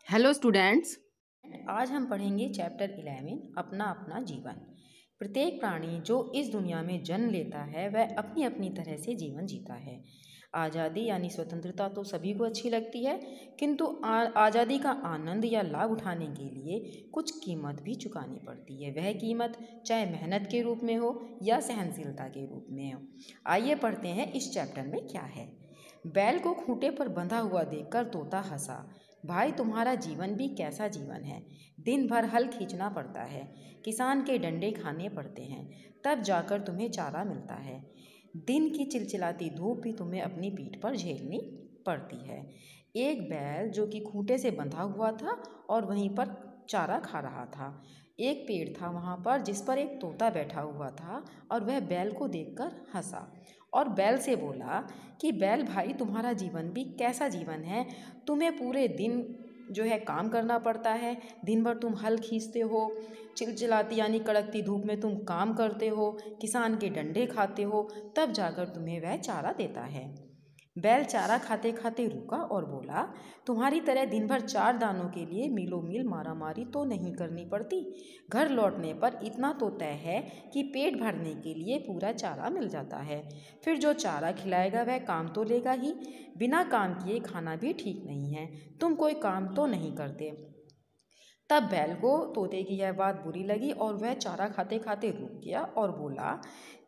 Hello students. आज हम पढ़ेंगे चैप्टर 11 अपना अपना जीवन। प्रत्येक प्राणी जो इस दुनिया में जन्म लेता है वह अपनी अपनी तरह से जीवन जीता है। आज़ादी यानी स्वतंत्रता तो सभी को अच्छी लगती है, किंतु आज़ादी का आनंद या लाभ उठाने के लिए कुछ कीमत भी चुकानी पड़ती है। वह कीमत चाहे मेहनत के रूप में हो या सहनशीलता के रूप में हो। आइए पढ़ते हैं इस चैप्टर में क्या है। बैल को खूंटे पर बंधा हुआ देखकर तोता हंसा। भाई तुम्हारा जीवन भी कैसा जीवन है। दिन भर हल खींचना पड़ता है, किसान के डंडे खाने पड़ते हैं, तब जाकर तुम्हें चारा मिलता है। दिन की चिलचिलाती धूप भी तुम्हें अपनी पीठ पर झेलनी पड़ती है। एक बैल जो कि खूंटे से बंधा हुआ था और वहीं पर चारा खा रहा था। एक पेड़ था वहाँ पर जिस पर एक तोता बैठा हुआ था और वह बैल को देखकर हंसा और बैल से बोला कि बैल भाई तुम्हारा जीवन भी कैसा जीवन है। तुम्हें पूरे दिन जो है काम करना पड़ता है, दिन भर तुम हल खींचते हो, चिलचिलाती यानी कड़कती धूप में तुम काम करते हो, किसान के डंडे खाते हो, तब जाकर तुम्हें वह चारा देता है। बैल चारा खाते खाते रुका और बोला, तुम्हारी तरह दिन भर 4 दानों के लिए मीलों मील मारामारी तो नहीं करनी पड़ती। घर लौटने पर इतना तो तय है कि पेट भरने के लिए पूरा चारा मिल जाता है। फिर जो चारा खिलाएगा वह काम तो लेगा ही। बिना काम किए खाना भी ठीक नहीं है। तुम कोई काम तो नहीं करते। तब बैल को तोते की यह बात बुरी लगी और वह चारा खाते खाते रुक गया और बोला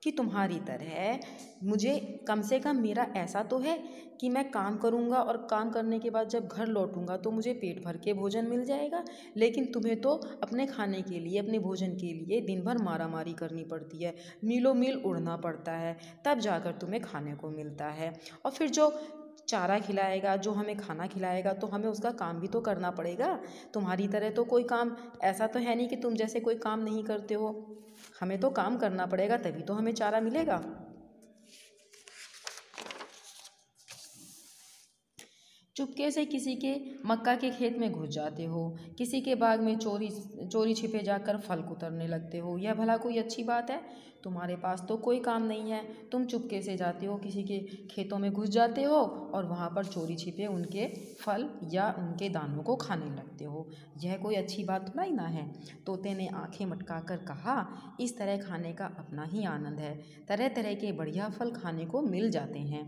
कि तुम्हारी तरह मुझे कम से कम मेरा ऐसा तो है कि मैं काम करूँगा और काम करने के बाद जब घर लौटूंगा तो मुझे पेट भर के भोजन मिल जाएगा। लेकिन तुम्हें तो अपने खाने के लिए, अपने भोजन के लिए दिन भर मारामारी करनी पड़ती है, मीलों मील उड़ना पड़ता है, तब जाकर तुम्हें खाने को मिलता है। और फिर जो चारा खिलाएगा, जो हमें खाना खिलाएगा, तो हमें उसका काम भी तो करना पड़ेगा। तुम्हारी तरह तो कोई काम ऐसा तो है नहीं कि तुम जैसे कोई काम नहीं करते हो। हमें तो काम करना पड़ेगा, तभी तो हमें चारा मिलेगा। चुपके से किसी के मक्का के खेत में घुस जाते हो, किसी के बाग में चोरी चोरी छिपे जाकर फल कुतरने लगते हो। यह भला कोई अच्छी बात है? तुम्हारे पास तो कोई काम नहीं है, तुम चुपके से जाते हो, किसी के खेतों में घुस जाते हो और वहाँ पर चोरी छिपे उनके फल या उनके दानों को खाने लगते हो। यह कोई अच्छी बात थोड़ा ही ना है। तोते ने आंखें मटका कर कहा, इस तरह खाने का अपना ही आनंद है। तरह तरह के बढ़िया फल खाने को मिल जाते हैं।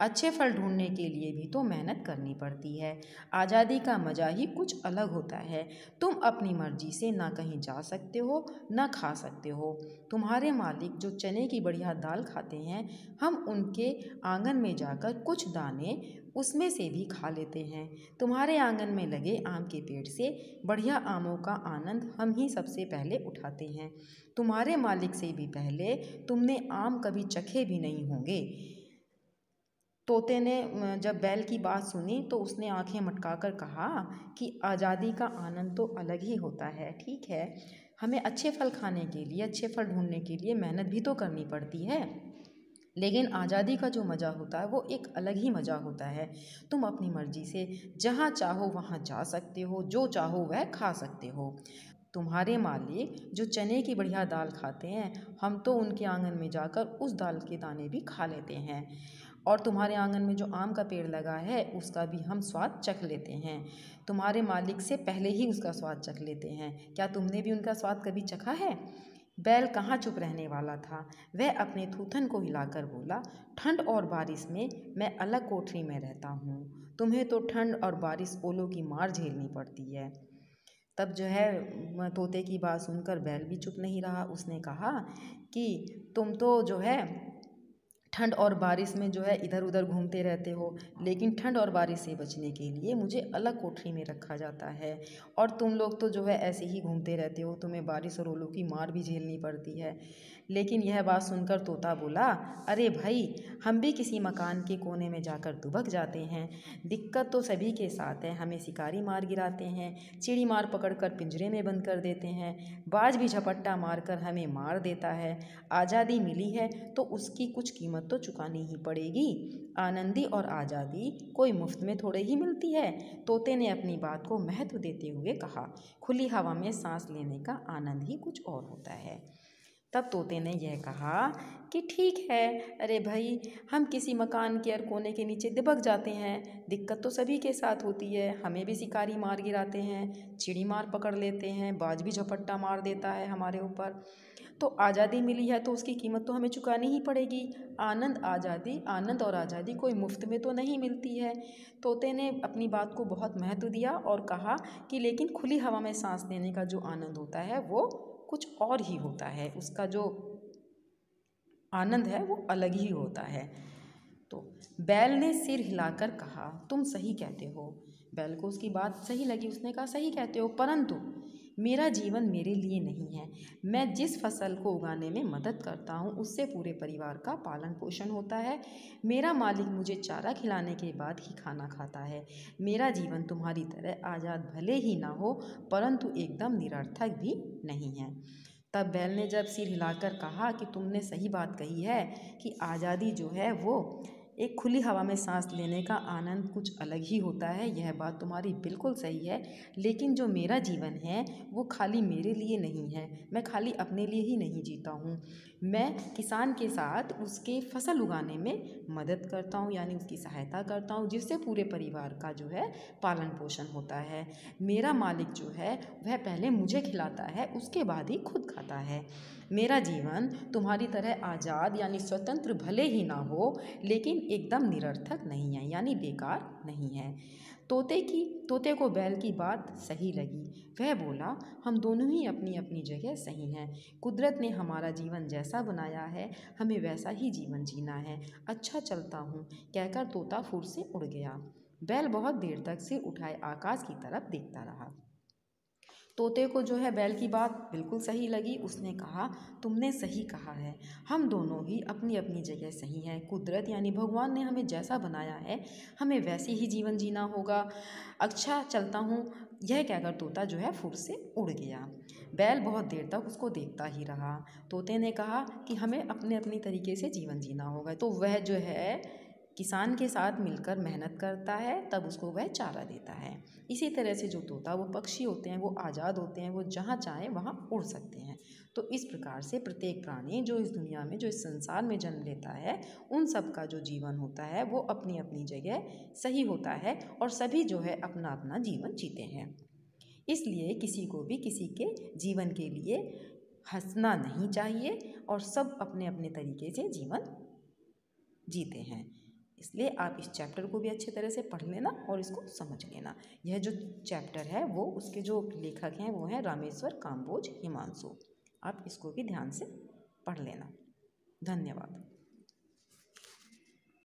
अच्छे फल ढूंढने के लिए भी तो मेहनत करनी पड़ती है। आज़ादी का मज़ा ही कुछ अलग होता है। तुम अपनी मर्जी से ना कहीं जा सकते हो, ना खा सकते हो। तुम्हारे मालिक जो चने की बढ़िया दाल खाते हैं, हम उनके आंगन में जाकर कुछ दाने उसमें से भी खा लेते हैं। तुम्हारे आंगन में लगे आम के पेड़ से बढ़िया आमों का आनंद हम ही सबसे पहले उठाते हैं। तुम्हारे मालिक से भी पहले तुमने आम कभी चखे भी नहीं होंगे। तोते ने जब बैल की बात सुनी तो उसने आंखें मटकाकर कहा कि आज़ादी का आनंद तो अलग ही होता है। ठीक है, हमें अच्छे फल खाने के लिए, अच्छे फल ढूंढने के लिए मेहनत भी तो करनी पड़ती है, लेकिन आज़ादी का जो मज़ा होता है वो एक अलग ही मज़ा होता है। तुम अपनी मर्जी से जहाँ चाहो वहाँ जा सकते हो, जो चाहो वह खा सकते हो। तुम्हारे मालिक जो चने की बढ़िया दाल खाते हैं, हम तो उनके आंगन में जाकर उस दाल के दाने भी खा लेते हैं। और तुम्हारे आंगन में जो आम का पेड़ लगा है उसका भी हम स्वाद चख लेते हैं। तुम्हारे मालिक से पहले ही उसका स्वाद चख लेते हैं। क्या तुमने भी उनका स्वाद कभी चखा है? बैल कहाँ चुप रहने वाला था। वह अपने थूथन को हिलाकर बोला, ठंड और बारिश में मैं अलग कोठरी में रहता हूँ। तुम्हें तो ठंड और बारिश ओलों की मार झेलनी पड़ती है। तब जो है तोते की बात सुनकर बैल भी चुप नहीं रहा। उसने कहा कि तुम तो जो है ठंड और बारिश में जो है इधर उधर घूमते रहते हो, लेकिन ठंड और बारिश से बचने के लिए मुझे अलग कोठरी में रखा जाता है। और तुम लोग तो जो है ऐसे ही घूमते रहते हो, तुम्हें बारिश और ओलों की मार भी झेलनी पड़ती है। लेकिन यह बात सुनकर तोता बोला, अरे भाई, हम भी किसी मकान के कोने में जाकर दुबक जाते हैं। दिक्कत तो सभी के साथ है। हमें शिकारी मार गिराते हैं, चिड़ी मार पकड़कर पिंजरे में बंद कर देते हैं, बाज भी झपट्टा मारकर हमें मार देता है। आज़ादी मिली है तो उसकी कुछ कीमत तो चुकानी ही पड़ेगी। आनंदी और आज़ादी कोई मुफ्त में थोड़े ही मिलती है। तोते ने अपनी बात को महत्व देते हुए कहा, खुली हवा में सांस लेने का आनंद ही कुछ और होता है। तब तोते ने यह कहा कि ठीक है, अरे भाई, हम किसी मकान के कोने के नीचे दिबक जाते हैं, दिक्कत तो सभी के साथ होती है, हमें भी शिकारी मार गिराते हैं, चिड़ी मार पकड़ लेते हैं, बाज भी झपट्टा मार देता है हमारे ऊपर। तो आज़ादी मिली है तो उसकी कीमत तो हमें चुकानी ही पड़ेगी। आनंद और आज़ादी कोई मुफ्त में तो नहीं मिलती है। तोते ने अपनी बात को बहुत महत्व दिया और कहा कि लेकिन खुली हवा में सांस लेने का जो आनंद होता है वो कुछ और ही होता है, उसका जो आनंद है वो अलग ही होता है। तो बैल ने सिर हिलाकर कहा, तुम सही कहते हो। बैल को उसकी बात सही लगी, उसने कहा सही कहते हो, परंतु मेरा जीवन मेरे लिए नहीं है। मैं जिस फसल को उगाने में मदद करता हूँ उससे पूरे परिवार का पालन पोषण होता है। मेरा मालिक मुझे चारा खिलाने के बाद ही खाना खाता है। मेरा जीवन तुम्हारी तरह आज़ाद भले ही ना हो, परंतु एकदम निरर्थक भी नहीं है। तब बैल ने जब सिर हिलाकर कहा कि तुमने सही बात कही है कि आज़ादी जो है वो एक खुली हवा में सांस लेने का आनंद कुछ अलग ही होता है, यह बात तुम्हारी बिल्कुल सही है। लेकिन जो मेरा जीवन है वो खाली मेरे लिए नहीं है, मैं खाली अपने लिए ही नहीं जीता हूँ। मैं किसान के साथ उसके फसल उगाने में मदद करता हूँ, यानी उसकी सहायता करता हूँ, जिससे पूरे परिवार का जो है पालन पोषण होता है। मेरा मालिक जो है वह पहले मुझे खिलाता है, उसके बाद ही खुद खाता है। मेरा जीवन तुम्हारी तरह आज़ाद यानी स्वतंत्र भले ही ना हो, लेकिन एकदम निरर्थक नहीं है, यानी बेकार नहीं है। तोते को बैल की बात सही लगी। वह बोला, हम दोनों ही अपनी अपनी जगह सही हैं। कुदरत ने हमारा जीवन जैसा बनाया है, हमें वैसा ही जीवन जीना है। अच्छा, चलता हूँ, कहकर तोता फुर से उड़ गया। बैल बहुत देर तक सिर उठाए आकाश की तरफ देखता रहा। तोते को जो है बैल की बात बिल्कुल सही लगी। उसने कहा, तुमने सही कहा है, हम दोनों ही अपनी अपनी जगह सही हैं। कुदरत यानी भगवान ने हमें जैसा बनाया है, हमें वैसे ही जीवन जीना होगा। अच्छा, चलता हूँ, यह कहकर तोता जो है फुर से उड़ गया। बैल बहुत देर तक उसको देखता ही रहा। तोते ने कहा कि हमें अपने अपनी तरीके से जीवन जीना होगा। तो वह जो है किसान के साथ मिलकर मेहनत करता है, तब उसको वह चारा देता है। इसी तरह से जो तोता वो पक्षी होते हैं वो आज़ाद होते हैं, वो जहाँ चाहें वहाँ उड़ सकते हैं। तो इस प्रकार से प्रत्येक प्राणी जो इस दुनिया में, जो इस संसार में जन्म लेता है, उन सब का जो जीवन होता है वो अपनी अपनी जगह सही होता है और सभी जो है अपना अपना जीवन जीते हैं। इसलिए किसी को भी किसी के जीवन के लिए हंसना नहीं चाहिए और सब अपने अपने तरीके से जीवन जीते हैं। इसलिए आप इस चैप्टर को भी अच्छी तरह से पढ़ लेना और इसको समझ लेना। यह जो चैप्टर है वो उसके जो लेखक हैं वो हैं रामेश्वर काम्बोज हिमांशु। आप इसको भी ध्यान से पढ़ लेना। धन्यवाद।